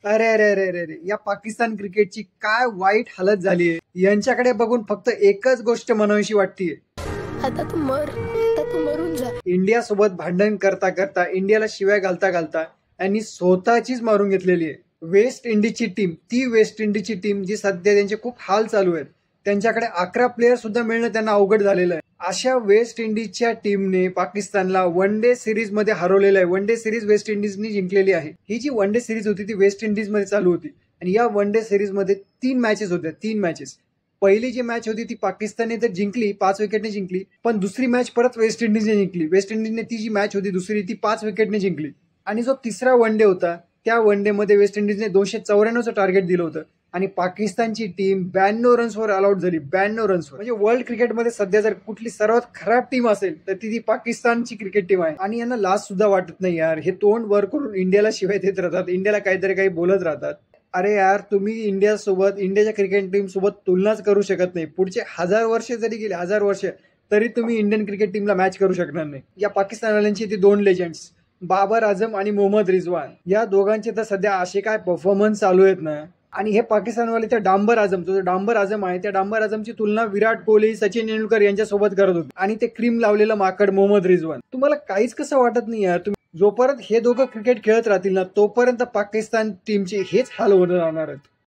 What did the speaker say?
अरे अरे अरे अरे अरे, या पाकिस्तान क्रिकेटची काय वाईट हालत झाली आहे. यांच्याकडे बघून फक्त एकच गोष्ट म्हणावीशी वाटतीये, आता तू मरून जा. इंडिया सोबत भांडण करता करता, इंडियाला शिवाय घालता घालता यांनी स्वतःचीच मारून घेतलेली आहे. वेस्ट इंडिजची टीम, ती वेस्ट इंडिजची टीम जी सध्या त्यांचे खूप हाल चालू आहेत, त्यांच्याकडे 11 प्लेयर सुद्धा मिळणं त्यांना अवघड झालेलं आहे. अशा वेस्ट इंडिजच्या टीमने पाकिस्तानला वन डे सिरीज मध्ये हरवलेलं आहे. वन डे सिरीज वेस्ट इंडिजनी जिंकलेली आहे. ही जी वन डे सिरीज होती ती वेस्ट इंडिज मध्ये चालू होती आणि या वन डे सिरीज मध्ये 3 मॅचेस होत्या. 3 मॅचेस. पहिली जी मॅच होती ती पाकिस्तानने तर जिंकली, 5 विकेटने जिंकली, पण दुसरी मॅच परत वेस्ट इंडिजने जिंकली. वेस्ट इंडिजने ती जी मॅच होती दुसरी ती 5 विकेटने जिंकली. आणि जो तिसरा वन डे होता त्या वन डे मध्ये वेस्ट इंडिजने 294चं टार्गेट दिलं होतं आणि पाकिस्तानची टीम 92 रन्सवर ऑल आउट झाली. 92 रन्सवर. म्हणजे वर्ल्ड क्रिकेटमध्ये सध्या जर कुठली सर्वात खराब टीम असेल तर ती पाकिस्तानची क्रिकेट टीम आहे. आणि यांना लाज सुद्धा वाटत नाही यार. हे तोंड वर करून इंडियाला शिवाय देत राहतात, इंडियाला काहीतरी काही बोलत राहतात. अरे यार, तुम्ही इंडियाच्या क्रिकेट टीम सोबत तुलनाच करू शकत नाही. पुढचे 1000 वर्ष जरी गेले, 1000 वर्ष, तरी तुम्ही इंडियन क्रिकेट टीमला मॅच करू शकणार नाही. या पाकिस्तानवाल्यांची ती 2 लेजंड्स, बाबर आझम आणि मोहम्मद रिजवान, या दोघांचे तर सध्या असे काय परफॉर्मन्स चालू आहेत ना. आणि हे पाकिस्तानवाले त्या डांबर आझम आहे, त्या डांबर आझमची तुलना विराट कोहली, सचिन तेंडुलकर यांच्यासोबत करत होते. आणि ते क्रीम लावलेलं माकड मोहम्मद रिजवान. तुम्हाला काहीच कसं वाटत नाही यार. जोपर्यंत हे दोघं क्रिकेट खेळत राहतील ना, तोपर्यंत पाकिस्तान टीमचे हेच हाल होत राहणार आहेत.